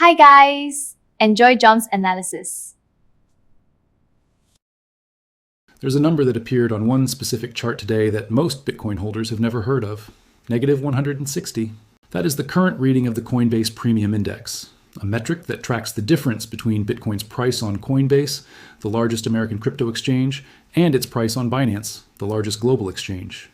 Hi guys! Enjoy John's analysis. There's a number that appeared on one specific chart today that most Bitcoin holders have never heard of, negative 160. That is the current reading of the Coinbase Premium Index, a metric that tracks the difference between Bitcoin's price on Coinbase, the largest American crypto exchange, and its price on Binance, the largest global exchange.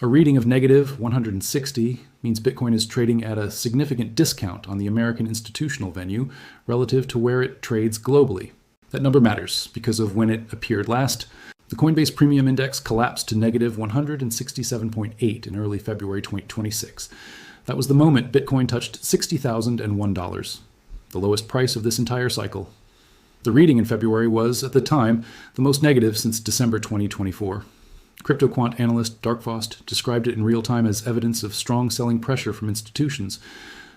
A reading of negative 160 means Bitcoin is trading at a significant discount on the American institutional venue relative to where it trades globally. That number matters because of when it appeared last. The Coinbase Premium Index collapsed to negative 167.8 in early February 2026. That was the moment Bitcoin touched $60,001, the lowest price of this entire cycle. The reading in February was, at the time, the most negative since December 2024. Crypto quant analyst Darkfrost described it in real time as evidence of strong selling pressure from institutions,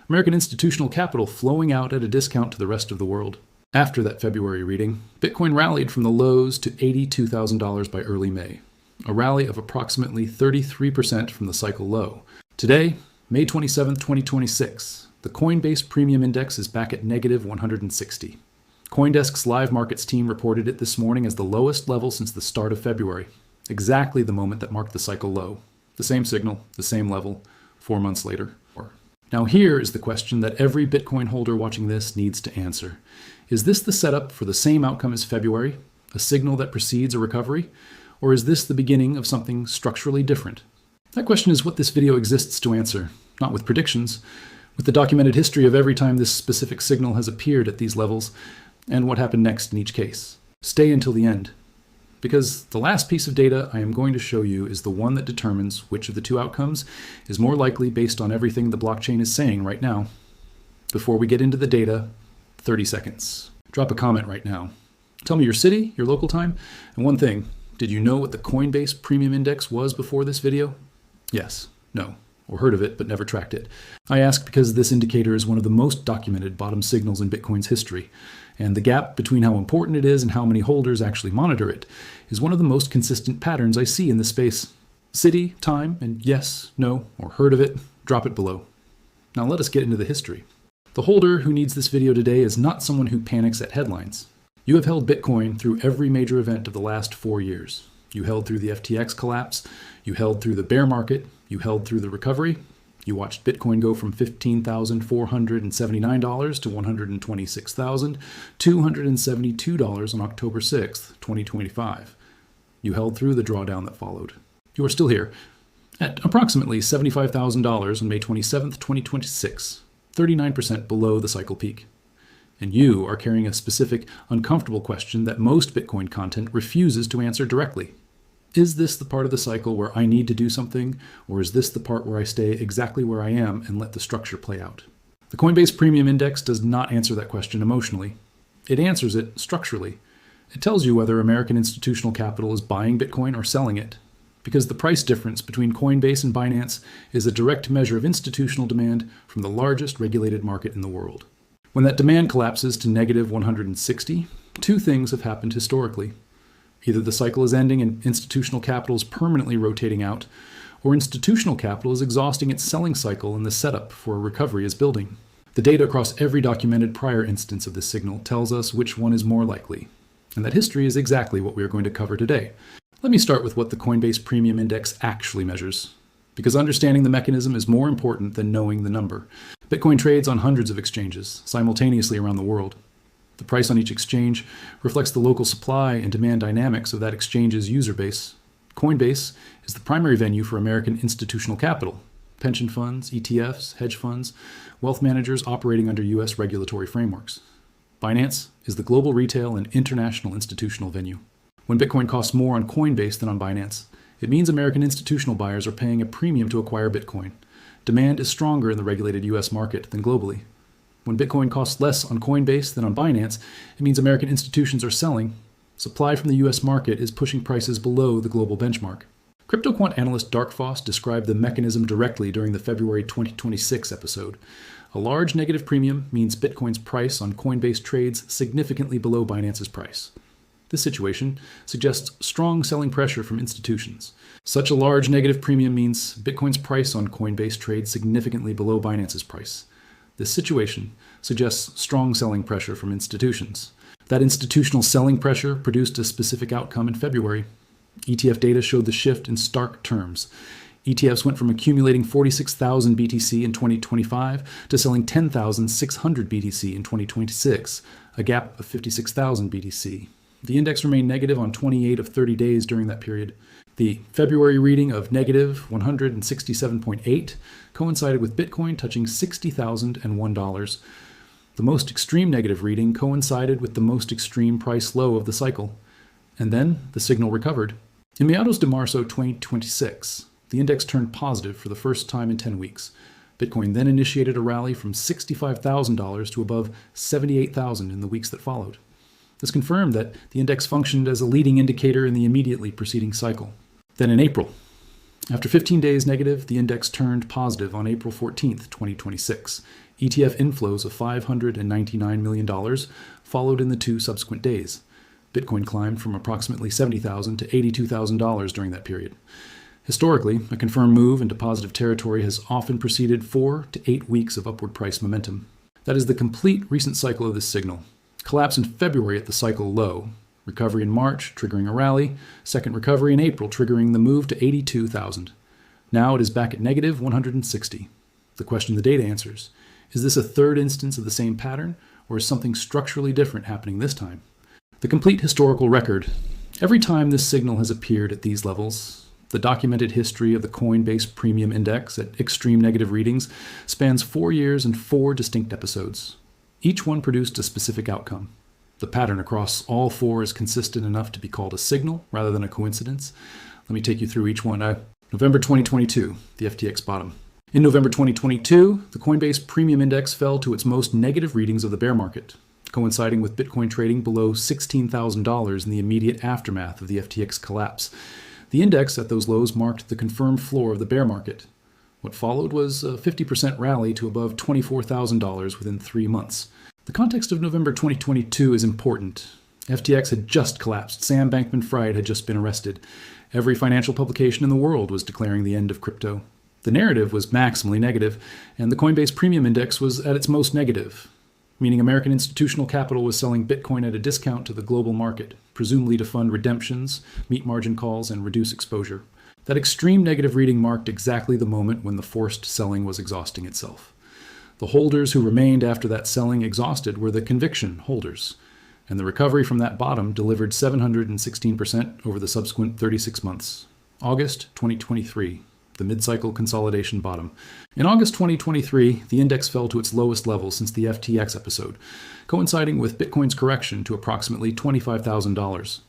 American institutional capital flowing out at a discount to the rest of the world. After that February reading, Bitcoin rallied from the lows to $82,000 by early May, a rally of approximately 33% from the cycle low. Today, May 27, 2026, the Coinbase Premium Index is back at negative 160. CoinDesk's live markets team reported it this morning as the lowest level since the start of February. Exactly the moment that marked the cycle low. The same signal, the same level, 4 months later. Now here is the question that every Bitcoin holder watching this needs to answer. Is this the setup for the same outcome as February, a signal that precedes a recovery, or is this the beginning of something structurally different? That question is what this video exists to answer, not with predictions, with the documented history of every time this specific signal has appeared at these levels, and what happened next in each case. Stay until the end. Because the last piece of data I am going to show you is the one that determines which of the two outcomes is more likely based on everything the blockchain is saying right now. Before we get into the data, 30 seconds. Drop a comment right now. Tell me your city, your local time, and one thing, did you know what the Coinbase Premium Index was before this video? Yes, no, or heard of it but never tracked it. I ask because this indicator is one of the most documented bottom signals in Bitcoin's history, and the gap between how important it is and how many holders actually monitor it is one of the most consistent patterns I see in this space. City, time, and yes, no, or heard of it, drop it below. Now let us get into the history. The holder who needs this video today is not someone who panics at headlines. You have held Bitcoin through every major event of the last 4 years. You held through the FTX collapse, you held through the bear market, you held through the recovery, you watched Bitcoin go from $15,479 to $126,272 on October 6th, 2025. You held through the drawdown that followed. You are still here, at approximately $75,000 on May 27th, 2026, 39% below the cycle peak. And you are carrying a specific, uncomfortable question that most Bitcoin content refuses to answer directly. Is this the part of the cycle where I need to do something, or is this the part where I stay exactly where I am and let the structure play out? The Coinbase Premium Index does not answer that question emotionally. It answers it structurally. It tells you whether American institutional capital is buying Bitcoin or selling it, because the price difference between Coinbase and Binance is a direct measure of institutional demand from the largest regulated market in the world. When that demand collapses to negative 160, two things have happened historically. Either the cycle is ending and institutional capital is permanently rotating out, or institutional capital is exhausting its selling cycle and the setup for a recovery is building. The data across every documented prior instance of this signal tells us which one is more likely, and that history is exactly what we are going to cover today. Let me start with what the Coinbase Premium Index actually measures, because understanding the mechanism is more important than knowing the number. Bitcoin trades on hundreds of exchanges simultaneously around the world. The price on each exchange reflects the local supply and demand dynamics of that exchange's user base. Coinbase is the primary venue for American institutional capital, pension funds, ETFs, hedge funds, wealth managers operating under U.S. regulatory frameworks. Binance is the global retail and international institutional venue. When Bitcoin costs more on Coinbase than on Binance, it means American institutional buyers are paying a premium to acquire Bitcoin. Demand is stronger in the regulated U.S. market than globally. When Bitcoin costs less on Coinbase than on Binance, it means American institutions are selling. Supply from the U.S. market is pushing prices below the global benchmark. Crypto quant analyst Darkfrost described the mechanism directly during the February 2026 episode. A large negative premium means Bitcoin's price on Coinbase trades significantly below Binance's price. This situation suggests strong selling pressure from institutions. Such a large negative premium means Bitcoin's price on Coinbase trades significantly below Binance's price. This situation suggests strong selling pressure from institutions. That institutional selling pressure produced a specific outcome in February. ETF data showed the shift in stark terms. ETFs went from accumulating 46,000 BTC in 2025 to selling 10,600 BTC in 2026, a gap of 56,000 BTC. The index remained negative on 28 of 30 days during that period. The February reading of negative 167.8 coincided with Bitcoin touching $60,001. The most extreme negative reading coincided with the most extreme price low of the cycle. And then the signal recovered. In meados de marzo 2026, the index turned positive for the first time in 10 weeks. Bitcoin then initiated a rally from $65,000 to above $78,000 in the weeks that followed. This confirmed that the index functioned as a leading indicator in the immediately preceding cycle. Then in April, after 15 days negative, the index turned positive on April 14, 2026. ETF inflows of $599 million followed in the 2 subsequent days. Bitcoin climbed from approximately $70,000 to $82,000 during that period. Historically, a confirmed move into positive territory has often preceded 4 to 8 weeks of upward price momentum. That is the complete recent cycle of this signal. Collapse in February at the cycle low, recovery in March triggering a rally, second recovery in April triggering the move to 82,000. Now it is back at negative 160. The question the data answers, is this a third instance of the same pattern, or is something structurally different happening this time? The complete historical record. Every time this signal has appeared at these levels, the documented history of the Coinbase Premium Index at extreme negative readings spans 4 years and 4 distinct episodes. Each one produced a specific outcome. The pattern across all 4 is consistent enough to be called a signal rather than a coincidence. Let me take you through each one. November 2022, the FTX bottom. In November 2022, the Coinbase Premium Index fell to its most negative readings of the bear market, coinciding with Bitcoin trading below $16,000 in the immediate aftermath of the FTX collapse. The index at those lows marked the confirmed floor of the bear market. What followed was a 50% rally to above $24,000 within 3 months. The context of November 2022 is important. FTX had just collapsed. Sam Bankman-Fried had just been arrested. Every financial publication in the world was declaring the end of crypto. The narrative was maximally negative, and the Coinbase Premium Index was at its most negative, meaning American institutional capital was selling Bitcoin at a discount to the global market, presumably to fund redemptions, meet margin calls, and reduce exposure. That extreme negative reading marked exactly the moment when the forced selling was exhausting itself. The holders who remained after that selling exhausted were the conviction holders, and the recovery from that bottom delivered 716% over the subsequent 36 months. August 2023. The mid-cycle consolidation bottom. In August 2023, the index fell to its lowest level since the FTX episode, coinciding with Bitcoin's correction to approximately $25,000.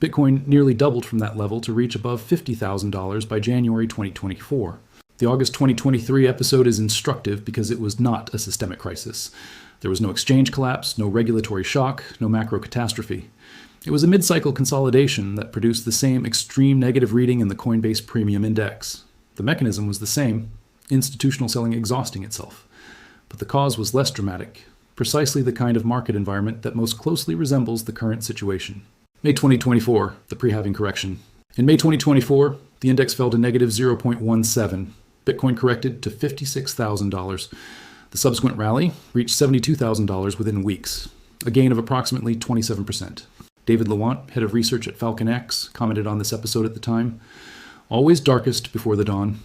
Bitcoin nearly doubled from that level to reach above $50,000 by January 2024. The August 2023 episode is instructive because it was not a systemic crisis. There was no exchange collapse, no regulatory shock, no macro catastrophe. It was a mid-cycle consolidation that produced the same extreme negative reading in the Coinbase Premium Index. The mechanism was the same, institutional selling exhausting itself. But the cause was less dramatic, precisely the kind of market environment that most closely resembles the current situation. May 2024, the pre-halving correction. In May 2024, the index fell to negative 0.17. Bitcoin corrected to $56,000. The subsequent rally reached $72,000 within weeks, a gain of approximately 27%. David Lewant, head of research at FalconX, commented on this episode at the time. Always darkest before the dawn.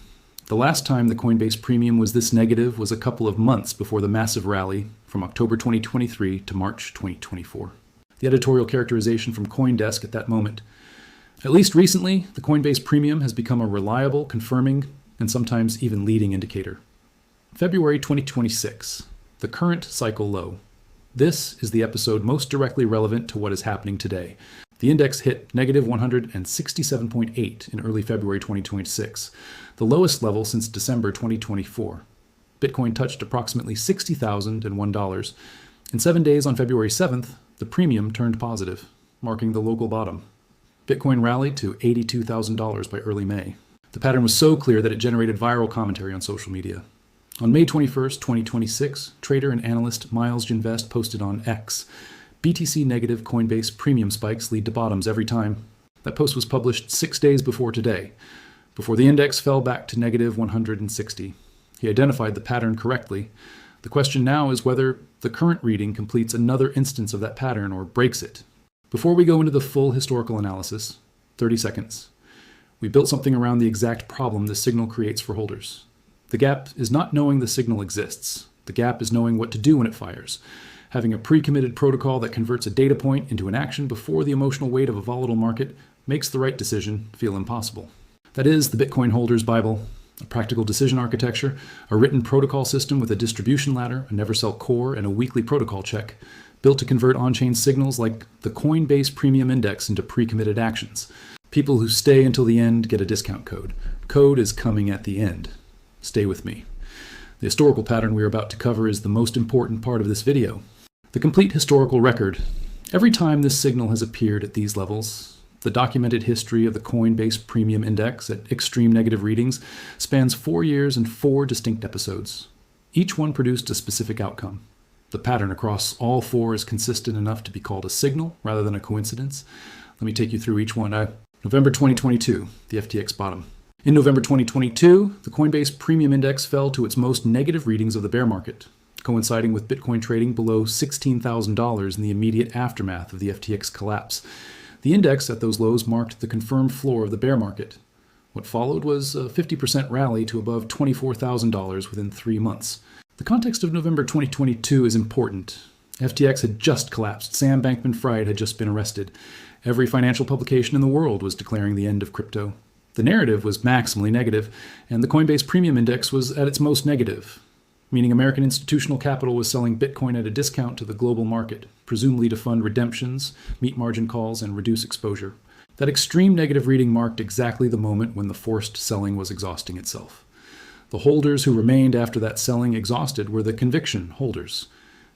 The last time the Coinbase Premium was this negative was a couple of months before the massive rally from October 2023 to March 2024. The editorial characterization from CoinDesk at that moment. At least recently, the Coinbase Premium has become a reliable, confirming, and sometimes even leading indicator. February 2026, the current cycle low. This is the episode most directly relevant to what is happening today. The index hit negative 167.8 in early February 2026, the lowest level since December 2024. Bitcoin touched approximately $60,001. In 7 days on February 7th, the premium turned positive, marking the local bottom. Bitcoin rallied to $82,000 by early May. The pattern was so clear that it generated viral commentary on social media. On May 21st, 2026, trader and analyst Miles Jinvest posted on X, BTC negative Coinbase premium spikes lead to bottoms every time. That post was published 6 days before today, before the index fell back to negative 160. He identified the pattern correctly. The question now is whether the current reading completes another instance of that pattern or breaks it. Before we go into the full historical analysis, 30 seconds, we built something around the exact problem the signal creates for holders. The gap is not knowing the signal exists. The gap is knowing what to do when it fires. Having a pre-committed protocol that converts a data point into an action before the emotional weight of a volatile market makes the right decision feel impossible. That is the Bitcoin holder's Bible, a practical decision architecture, a written protocol system with a distribution ladder, a never-sell core, and a weekly protocol check, built to convert on-chain signals like the Coinbase Premium Index into pre-committed actions. People who stay until the end get a discount code. Code is coming at the end. Stay with me. The historical pattern we are about to cover is the most important part of this video. The complete historical record. Every time this signal has appeared at these levels, the documented history of the Coinbase Premium Index at extreme negative readings spans 4 years and 4 distinct episodes. Each one produced a specific outcome. The pattern across all 4 is consistent enough to be called a signal rather than a coincidence. Let me take you through each one. November 2022, the FTX bottom. In November 2022, the Coinbase Premium Index fell to its most negative readings of the bear market, coinciding with Bitcoin trading below $16,000 in the immediate aftermath of the FTX collapse. The index at those lows marked the confirmed floor of the bear market. What followed was a 50% rally to above $24,000 within 3 months. The context of November 2022 is important. FTX had just collapsed. Sam Bankman-Fried had just been arrested. Every financial publication in the world was declaring the end of crypto. The narrative was maximally negative, and the Coinbase Premium Index was at its most negative, meaning American institutional capital was selling Bitcoin at a discount to the global market, presumably to fund redemptions, meet margin calls, and reduce exposure. That extreme negative reading marked exactly the moment when the forced selling was exhausting itself. The holders who remained after that selling exhausted were the conviction holders,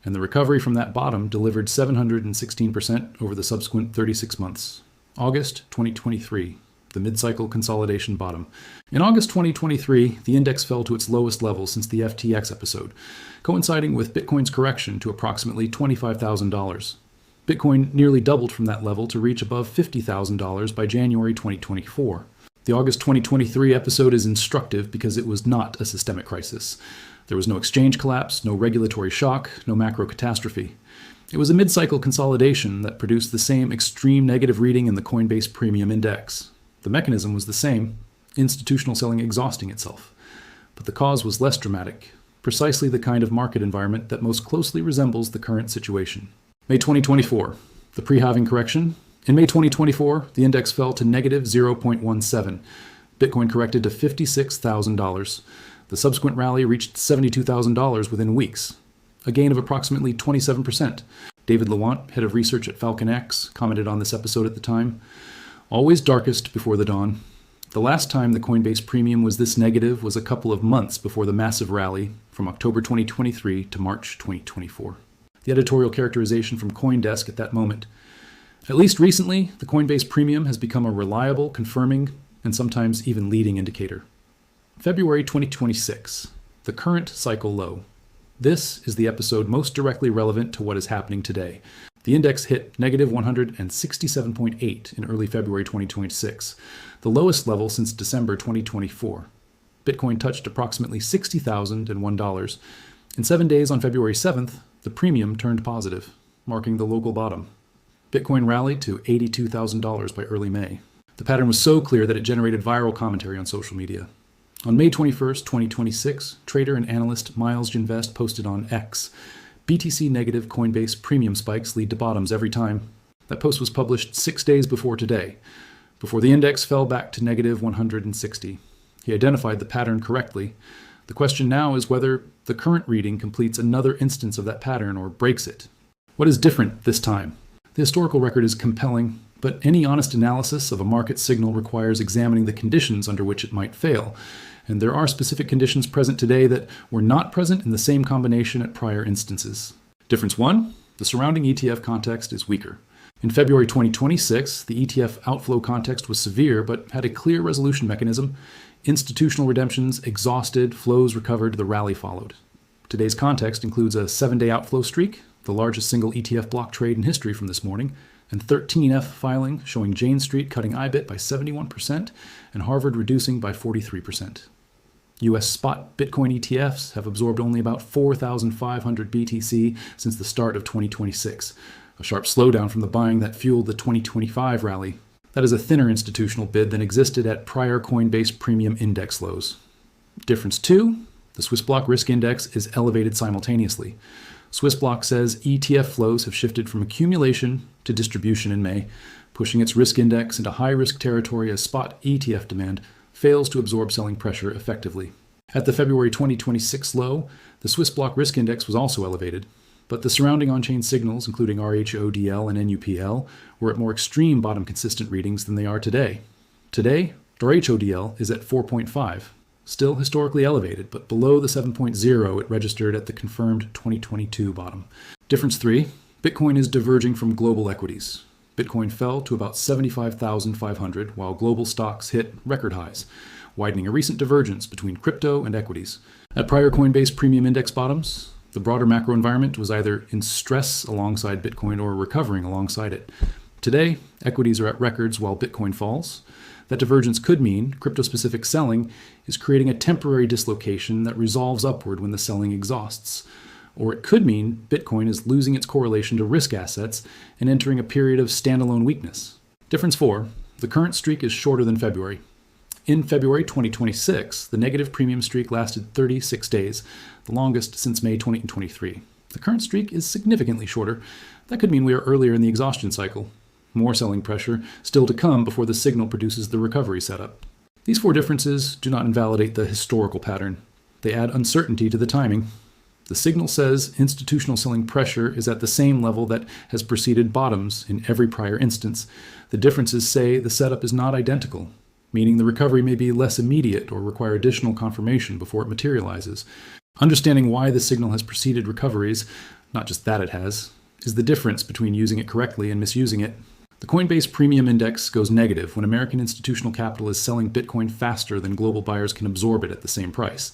and the recovery from that bottom delivered 716% over the subsequent 36 months. August 2023. The mid-cycle consolidation bottom. In August 2023, the index fell to its lowest level since the FTX episode, coinciding with Bitcoin's correction to approximately $25,000. Bitcoin nearly doubled from that level to reach above $50,000 by January 2024. The August 2023 episode is instructive because it was not a systemic crisis. There was no exchange collapse, no regulatory shock, no macro catastrophe. It was a mid-cycle consolidation that produced the same extreme negative reading in the Coinbase Premium Index. The mechanism was the same, institutional selling exhausting itself. But the cause was less dramatic, precisely the kind of market environment that most closely resembles the current situation. May 2024, the pre-halving correction. In May 2024, the index fell to negative 0.17. Bitcoin corrected to $56,000. The subsequent rally reached $72,000 within weeks, a gain of approximately 27%. David Lewant, head of research at FalconX, commented on this episode at the time. Always darkest before the dawn. The last time the Coinbase Premium was this negative was a couple of months before the massive rally from October 2023 to March 2024. The editorial characterization from CoinDesk at that moment. At least recently, the Coinbase Premium has become a reliable, confirming, and sometimes even leading indicator. February 2026, the current cycle low. This is the episode most directly relevant to what is happening today. The index hit negative 167.8 in early February 2026, the lowest level since December 2024. Bitcoin touched approximately $60,001. In 7 days on February 7th, the premium turned positive, marking the local bottom. Bitcoin rallied to $82,000 by early May. The pattern was so clear that it generated viral commentary on social media. On May 21st, 2026, trader and analyst Miles Jinvest posted on X, BTC negative Coinbase premium spikes lead to bottoms every time. That post was published 6 days before today, before the index fell back to negative 160. He identified the pattern correctly. The question now is whether the current reading completes another instance of that pattern or breaks it. What is different this time? The historical record is compelling, but any honest analysis of a market signal requires examining the conditions under which it might fail. And there are specific conditions present today that were not present in the same combination at prior instances. Difference 1, the surrounding ETF context is weaker. In February 2026, the ETF outflow context was severe but had a clear resolution mechanism. Institutional redemptions exhausted, flows recovered, the rally followed. Today's context includes a 7-day outflow streak, the largest single ETF block trade in history from this morning, and 13F filing showing Jane Street cutting IBIT by 71% and Harvard reducing by 43%. US spot Bitcoin ETFs have absorbed only about 4,500 BTC since the start of 2026, a sharp slowdown from the buying that fueled the 2025 rally. That is a thinner institutional bid than existed at prior Coinbase premium index lows. Difference 2, the Swissblock risk index is elevated simultaneously. Swissblock says ETF flows have shifted from accumulation to distribution in May, pushing its risk index into high-risk territory as spot ETF demand fails to absorb selling pressure effectively. At the February 2026 low, the Swissblock risk index was also elevated, but the surrounding on-chain signals, including RHODL and NUPL, were at more extreme bottom-consistent readings than they are today. Today, RHODL is at 4.5, still historically elevated, but below the 7.0 it registered at the confirmed 2022 bottom. Difference 3, Bitcoin is diverging from global equities. Bitcoin fell to about 75,500, while global stocks hit record highs, widening a recent divergence between crypto and equities. At prior Coinbase premium index bottoms, the broader macro environment was either in stress alongside Bitcoin or recovering alongside it. Today, equities are at records while Bitcoin falls. That divergence could mean crypto-specific selling is creating a temporary dislocation that resolves upward when the selling exhausts. Or it could mean Bitcoin is losing its correlation to risk assets and entering a period of standalone weakness. Difference 4, the current streak is shorter than February. In February 2026, the negative premium streak lasted 36 days, the longest since May 2023. The current streak is significantly shorter. That could mean we are earlier in the exhaustion cycle. More selling pressure still to come before the signal produces the recovery setup. These 4 differences do not invalidate the historical pattern. They add uncertainty to the timing. The signal says institutional selling pressure is at the same level that has preceded bottoms in every prior instance. The differences say the setup is not identical, meaning the recovery may be less immediate or require additional confirmation before it materializes. Understanding why the signal has preceded recoveries, not just that it has, is the difference between using it correctly and misusing it. The Coinbase Premium Index goes negative when American institutional capital is selling Bitcoin faster than global buyers can absorb it at the same price.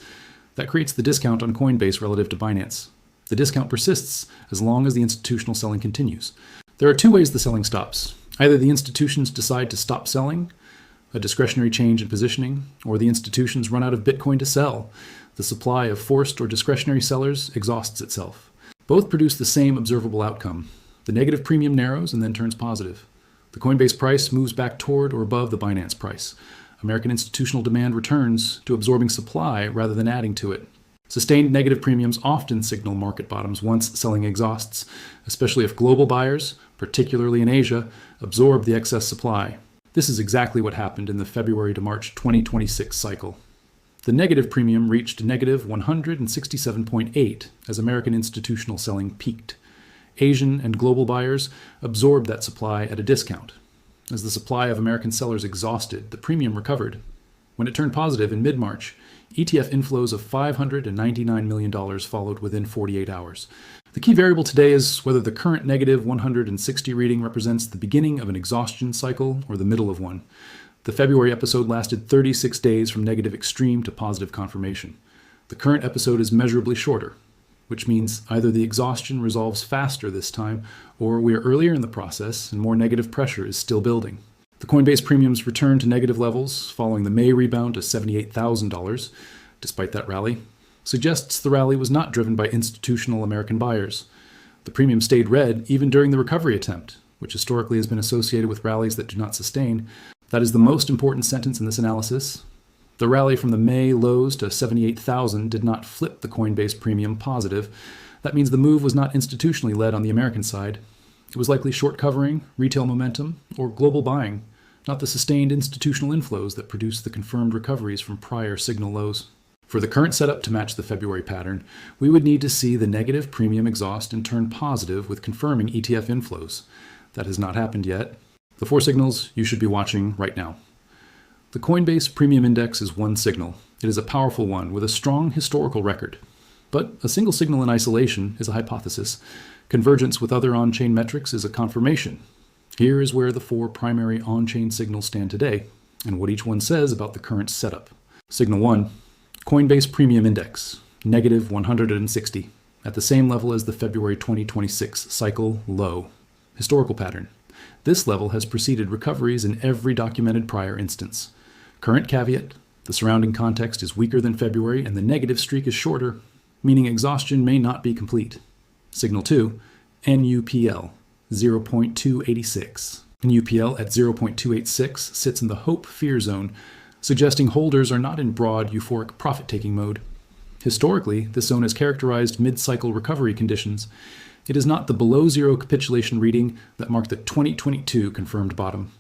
That creates the discount on Coinbase relative to Binance. The discount persists as long as the institutional selling continues. There are 2 ways the selling stops. Either the institutions decide to stop selling, a discretionary change in positioning, or the institutions run out of Bitcoin to sell. The supply of forced or discretionary sellers exhausts itself. Both produce the same observable outcome. The negative premium narrows and then turns positive. The Coinbase price moves back toward or above the Binance price. American institutional demand returns to absorbing supply rather than adding to it. Sustained negative premiums often signal market bottoms once selling exhausts, especially if global buyers, particularly in Asia, absorb the excess supply. This is exactly what happened in the February to March 2026 cycle. The negative premium reached negative 167.8 as American institutional selling peaked. Asian and global buyers absorbed that supply at a discount. As the supply of American sellers exhausted, the premium recovered. When it turned positive in mid-March, ETF inflows of $599 million followed within 48 hours. The key variable today is whether the current negative 160 reading represents the beginning of an exhaustion cycle or the middle of one. The February episode lasted 36 days from negative extreme to positive confirmation. The current episode is measurably shorter, which means either the exhaustion resolves faster this time, or we are earlier in the process and more negative pressure is still building. The Coinbase premiums returned to negative levels following the May rebound to $78,000, despite that rally, suggests the rally was not driven by institutional American buyers. The premium stayed red even during the recovery attempt, which historically has been associated with rallies that do not sustain. That is the most important sentence in this analysis. The rally from the May lows to 78,000 did not flip the Coinbase premium positive. That means the move was not institutionally led on the American side. It was likely short covering, retail momentum, or global buying, not the sustained institutional inflows that produced the confirmed recoveries from prior signal lows. For the current setup to match the February pattern, we would need to see the negative premium exhaust and turn positive with confirming ETF inflows. That has not happened yet. The 4 signals you should be watching right now. The Coinbase Premium Index is one signal. It is a powerful one with a strong historical record. But a single signal in isolation is a hypothesis. Convergence with other on-chain metrics is a confirmation. Here is where the 4 primary on-chain signals stand today, and what each one says about the current setup. Signal 1, Coinbase Premium Index, negative 160, at the same level as the February 2026 cycle low. Historical pattern. This level has preceded recoveries in every documented prior instance. Current caveat, The surrounding context is weaker than February and the negative streak is shorter, meaning exhaustion may not be complete. Signal 2, NUPL, 0.286. NUPL at 0.286 sits in the hope-fear zone, suggesting holders are not in broad euphoric profit-taking mode. Historically, this zone has characterized mid-cycle recovery conditions. It is not the below-zero capitulation reading that marked the 2022 confirmed bottom.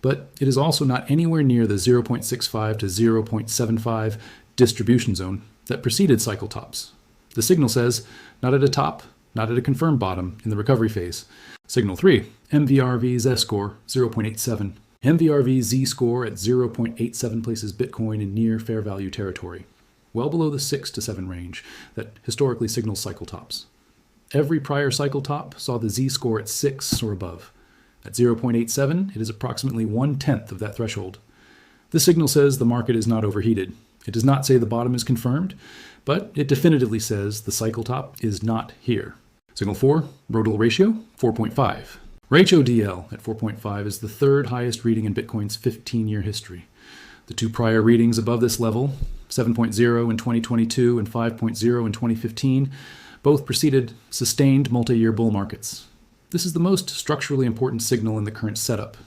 But it is also not anywhere near the 0.65 to 0.75 distribution zone that preceded cycle tops. The signal says, not at a top, not at a confirmed bottom in the recovery phase. Signal 3, MVRV Z-score, 0.87. MVRV Z-score at 0.87 places Bitcoin in near fair value territory, well below the 6 to 7 range that historically signals cycle tops. Every prior cycle top saw the Z-score at 6 or above. At 0.87, it is approximately 1/10 of that threshold. This signal says the market is not overheated. It does not say the bottom is confirmed, but it definitively says the cycle top is not here. Signal 4, Rodel ratio, 4.5. Ratio DL at 4.5 is the third highest reading in Bitcoin's 15-year history. The two prior readings above this level, 7.0 in 2022 and 5.0 in 2015, both preceded sustained multi-year bull markets. This is the most structurally important signal in the current setup.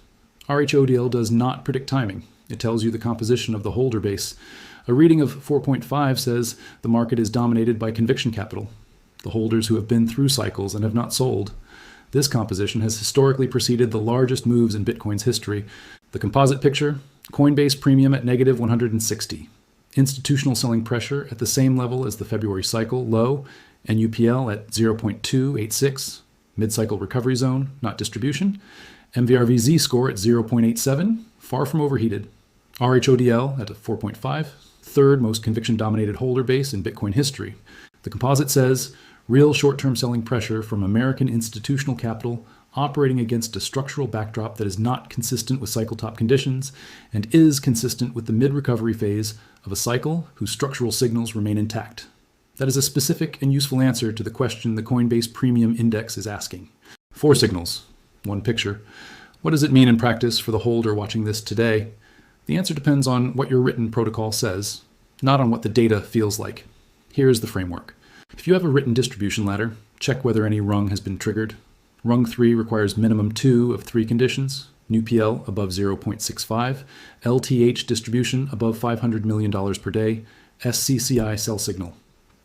RHODL does not predict timing. It tells you the composition of the holder base. A reading of 4.5 says the market is dominated by conviction capital, the holders who have been through cycles and have not sold. This composition has historically preceded the largest moves in Bitcoin's history. The composite picture, Coinbase premium at negative 160. Institutional selling pressure at the same level as the February cycle, low, and UPL at 0.286, mid-cycle recovery zone, not distribution. MVRV Z-score at 0.87, far from overheated. RHODL at 4.5, third most conviction-dominated holder base in Bitcoin history. The composite says, real short-term selling pressure from American institutional capital operating against a structural backdrop that is not consistent with cycle top conditions and is consistent with the mid-recovery phase of a cycle whose structural signals remain intact. That is a specific and useful answer to the question the Coinbase Premium Index is asking. 4 signals, 1 picture. What does it mean in practice for the holder watching this today? The answer depends on what your written protocol says, not on what the data feels like. Here is the framework. If you have a written distribution ladder, check whether any rung has been triggered. Rung 3 requires minimum 2 of 3 conditions: NUPL above 0.65, LTH distribution above $500 million per day, SCCI sell signal.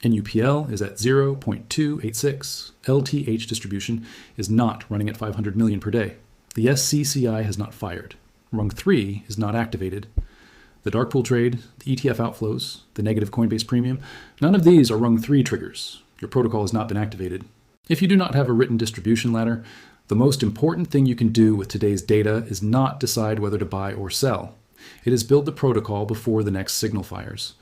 NUPL is at 0.286, LTH distribution is not running at 500 million per day. The SCCI has not fired. Rung 3 is not activated. The dark pool trade, the ETF outflows, the negative Coinbase premium, none of these are Rung 3 triggers. Your protocol has not been activated. If you do not have a written distribution ladder, the most important thing you can do with today's data is not decide whether to buy or sell. It is build the protocol before the next signal fires.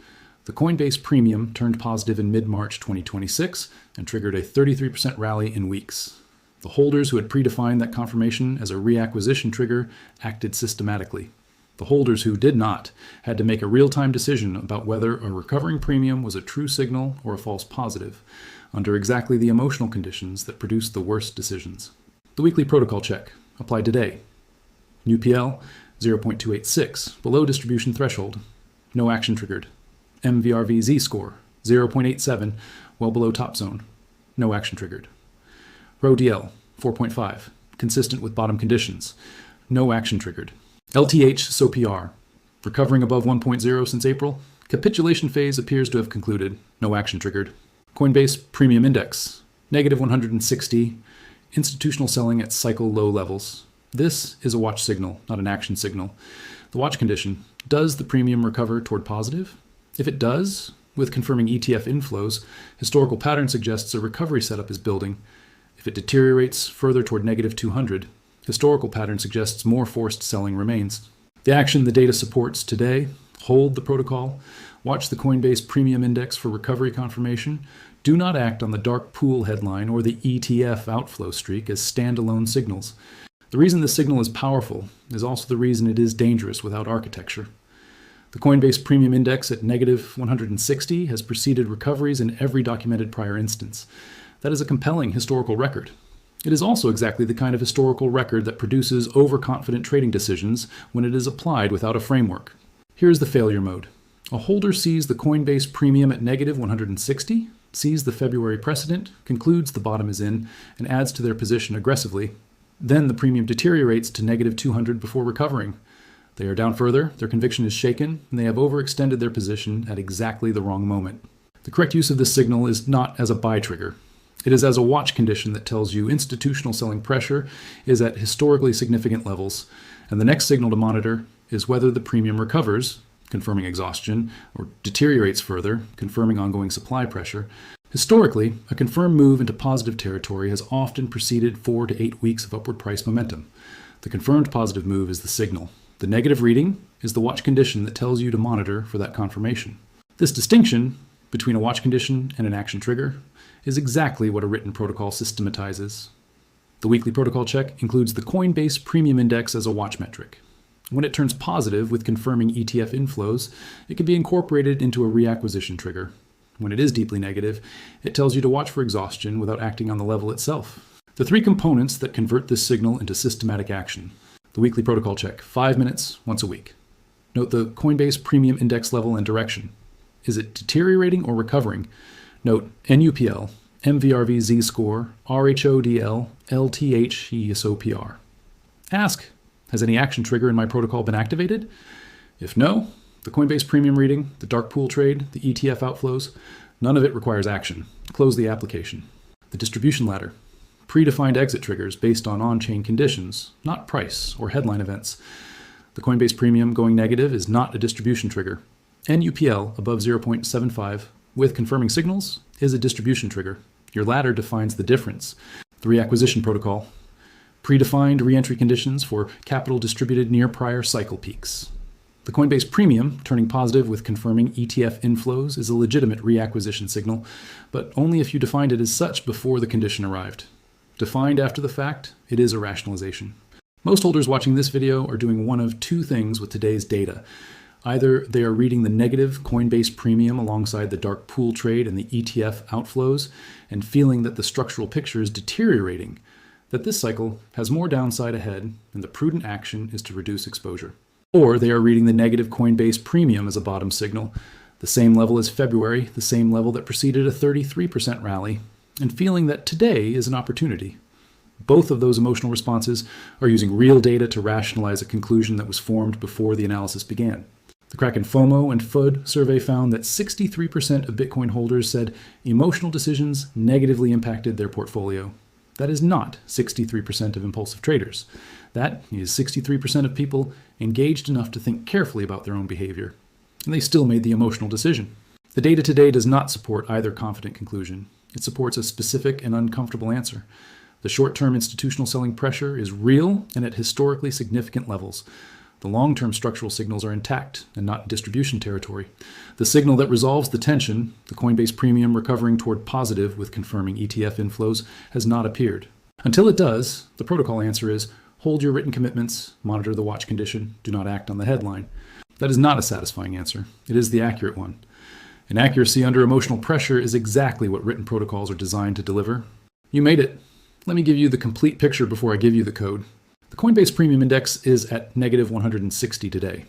The Coinbase premium turned positive in mid-March 2026 and triggered a 33% rally in weeks. The holders who had predefined that confirmation as a reacquisition trigger acted systematically. The holders who did not had to make a real-time decision about whether a recovering premium was a true signal or a false positive, under exactly the emotional conditions that produced the worst decisions. The weekly protocol check, applied today. NUPL, 0.286, below distribution threshold. No action triggered. MVRV Z-score, 0.87, well below top zone. No action triggered. RHODL, 4.5, consistent with bottom conditions. No action triggered. LTH SOPR, recovering above 1.0 since April. Capitulation phase appears to have concluded. No action triggered. Coinbase Premium Index, negative 160, institutional selling at cycle low levels. This is a watch signal, not an action signal. The watch condition, does the premium recover toward positive? If it does, with confirming ETF inflows, historical pattern suggests a recovery setup is building. If it deteriorates further toward negative 200, historical pattern suggests more forced selling remains. The action the data supports today, hold the protocol, watch the Coinbase Premium Index for recovery confirmation, do not act on the dark pool headline or the ETF outflow streak as standalone signals. The reason this signal is powerful is also the reason it is dangerous without architecture. The Coinbase Premium Index at negative 160 has preceded recoveries in every documented prior instance. That is a compelling historical record. It is also exactly the kind of historical record that produces overconfident trading decisions when it is applied without a framework. Here's the failure mode. A holder sees the Coinbase premium at negative 160, sees the February precedent, concludes the bottom is in, and adds to their position aggressively. Then the premium deteriorates to negative 200 before recovering. They are down further, their conviction is shaken, and they have overextended their position at exactly the wrong moment. The correct use of this signal is not as a buy trigger. It is as a watch condition that tells you institutional selling pressure is at historically significant levels, and the next signal to monitor is whether the premium recovers, confirming exhaustion, or deteriorates further, confirming ongoing supply pressure. Historically, a confirmed move into positive territory has often preceded 4 to 8 weeks of upward price momentum. The confirmed positive move is the signal. The negative reading is the watch condition that tells you to monitor for that confirmation. This distinction between a watch condition and an action trigger is exactly what a written protocol systematizes. The weekly protocol check includes the Coinbase Premium Index as a watch metric. When it turns positive with confirming ETF inflows, it can be incorporated into a reacquisition trigger. When it is deeply negative, it tells you to watch for exhaustion without acting on the level itself. The three components that convert this signal into systematic action. The weekly protocol check, 5 minutes, once a week. Note the Coinbase Premium Index level and direction. Is it deteriorating or recovering? Note NUPL, MVRV Z-score, RHODL, LTHESOPR. Ask, has any action trigger in my protocol been activated? If no, the Coinbase premium reading, the dark pool trade, the ETF outflows, none of it requires action. Close the application. The distribution ladder. Predefined exit triggers based on on-chain conditions, not price or headline events. The Coinbase premium going negative is not a distribution trigger. NUPL above 0.75 with confirming signals is a distribution trigger. Your ladder defines the difference. The reacquisition protocol. Predefined reentry conditions for capital distributed near prior cycle peaks. The Coinbase premium turning positive with confirming ETF inflows is a legitimate reacquisition signal, but only if you defined it as such before the condition arrived. Defined after the fact, it is a rationalization. Most holders watching this video are doing one of two things with today's data. Either they are reading the negative Coinbase premium alongside the dark pool trade and the ETF outflows and feeling that the structural picture is deteriorating, that this cycle has more downside ahead and the prudent action is to reduce exposure. Or they are reading the negative Coinbase premium as a bottom signal, the same level as February, the same level that preceded a 33% rally, and feeling that today is an opportunity. Both of those emotional responses are using real data to rationalize a conclusion that was formed before the analysis began. The Kraken FOMO and FUD survey found that 63% of Bitcoin holders said emotional decisions negatively impacted their portfolio. That is not 63% of impulsive traders. That is 63% of people engaged enough to think carefully about their own behavior. And they still made the emotional decision. The data today does not support either confident conclusion. It supports a specific and uncomfortable answer. The short-term institutional selling pressure is real and at historically significant levels. The long-term structural signals are intact and not distribution territory. The signal that resolves the tension, the Coinbase premium recovering toward positive with confirming ETF inflows, has not appeared. Until it does, the protocol answer is hold your written commitments, monitor the watch condition, do not act on the headline. That is not a satisfying answer. It is the accurate one. And accuracy under emotional pressure is exactly what written protocols are designed to deliver. You made it. Let me give you the complete picture before I give you the code. The Coinbase Premium Index is at negative 160 today,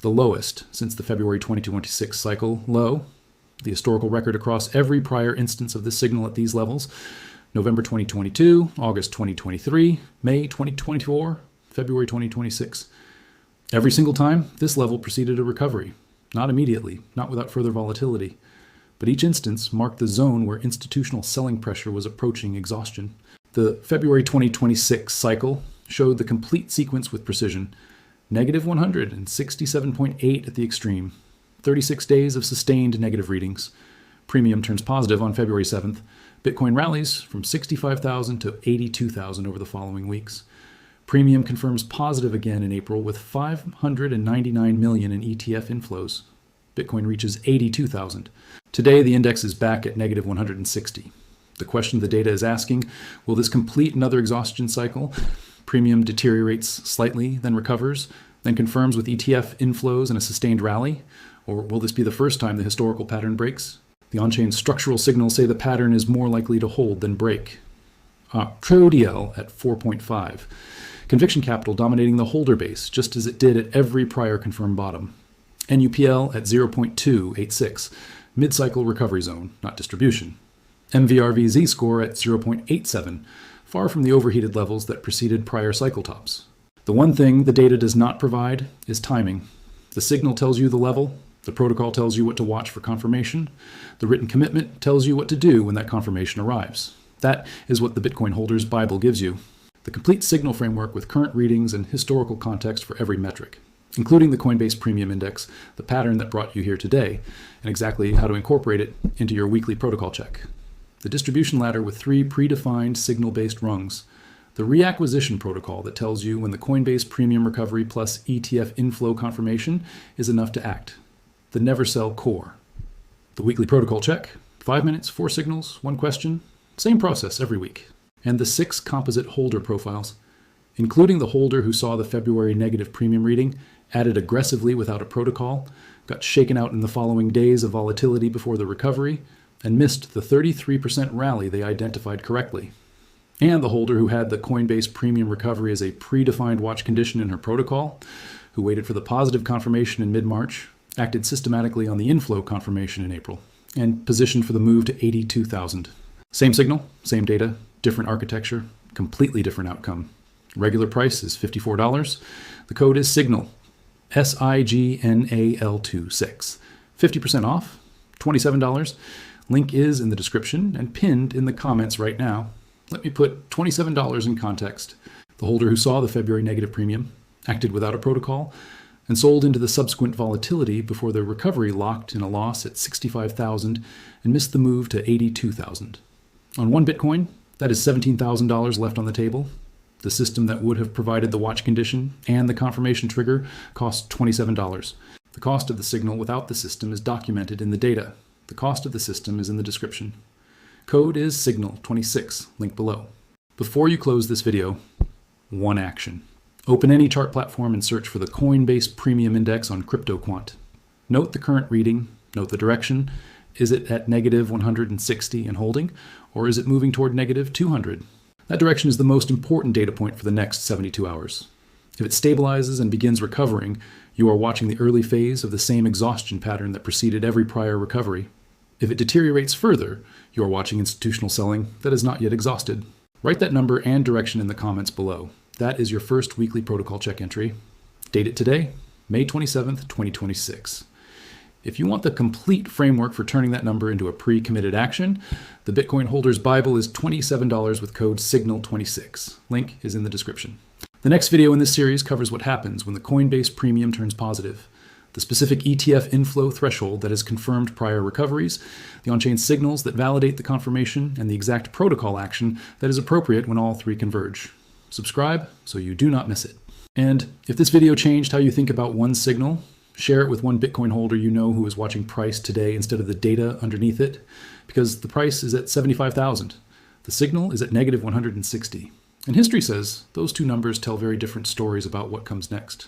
the lowest since the February 2026 cycle low. The historical record across every prior instance of this signal at these levels: November 2022, August 2023, May 2024, February 2026. Every single time, this level preceded a recovery. Not immediately, not without further volatility. But each instance marked the zone where institutional selling pressure was approaching exhaustion. The February 2026 cycle showed the complete sequence with precision. Negative 167.8 at the extreme. 36 days of sustained negative readings. Premium turns positive on February 7th. Bitcoin rallies from 65,000 to 82,000 over the following weeks. Premium confirms positive again in April with 599 million in ETF inflows. Bitcoin reaches 82,000. Today, the index is back at negative 160. The question the data is asking, will this complete another exhaustion cycle? Premium deteriorates slightly, then recovers, then confirms with ETF inflows and a sustained rally? Or will this be the first time the historical pattern breaks? The on-chain structural signals say the pattern is more likely to hold than break. RHODL at 4.5. Conviction capital dominating the holder base, just as it did at every prior confirmed bottom. NUPL at 0.286, mid-cycle recovery zone, not distribution. MVRV Z-score at 0.87, far from the overheated levels that preceded prior cycle tops. The one thing the data does not provide is timing. The signal tells you the level, the protocol tells you what to watch for confirmation, the written commitment tells you what to do when that confirmation arrives. That is what the Bitcoin Holder's Bible gives you. The complete signal framework with current readings and historical context for every metric, including the Coinbase Premium Index, the pattern that brought you here today, and exactly how to incorporate it into your weekly protocol check. The distribution ladder with 3 predefined signal-based rungs. The reacquisition protocol that tells you when the Coinbase Premium Recovery plus ETF inflow confirmation is enough to act. The never sell core. The weekly protocol check, 5 minutes, 4 signals, 1 question, same process every week. And the 6 composite holder profiles, including the holder who saw the February negative premium reading, added aggressively without a protocol, got shaken out in the following days of volatility before the recovery, and missed the 33% rally they identified correctly. And the holder who had the Coinbase Premium Recovery as a predefined watch condition in her protocol, who waited for the positive confirmation in mid-March, acted systematically on the inflow confirmation in April, and positioned for the move to 82,000. Same signal, same data, different architecture, completely different outcome. Regular price is $54. The code is SIGNAL, SIGNAL26. 50% off, $27. Link is in the description and pinned in the comments right now. Let me put $27 in context. The holder who saw the February negative premium, acted without a protocol, and sold into the subsequent volatility before the recovery locked in a loss at 65,000 and missed the move to 82,000. On 1 Bitcoin, that is $17,000 left on the table. The system that would have provided the watch condition and the confirmation trigger cost $27. The cost of the signal without the system is documented in the data. The cost of the system is in the description. Code is SIGNAL26, link below. Before you close this video, 1 action. Open any chart platform and search for the Coinbase Premium Index on CryptoQuant. Note the current reading, note the direction. Is it at negative 160 and holding, or is it moving toward negative 200? That direction is the most important data point for the next 72 hours. If it stabilizes and begins recovering, you are watching the early phase of the same exhaustion pattern that preceded every prior recovery. If it deteriorates further, you are watching institutional selling that is not yet exhausted. Write that number and direction in the comments below. That is your first weekly protocol check entry. Date it today, May 27th, 2026. If you want the complete framework for turning that number into a pre-committed action, the Bitcoin Holder's Bible is $27 with code SIGNAL26. Link is in the description. The next video in this series covers what happens when the Coinbase Premium turns positive, the specific ETF inflow threshold that has confirmed prior recoveries, the on-chain signals that validate the confirmation, and the exact protocol action that is appropriate when all 3 converge. Subscribe so you do not miss it. And if this video changed how you think about one signal, share it with one Bitcoin holder you know who is watching price today instead of the data underneath it, because the price is at 75,000. The signal is at negative 160. And history says those 2 numbers tell very different stories about what comes next.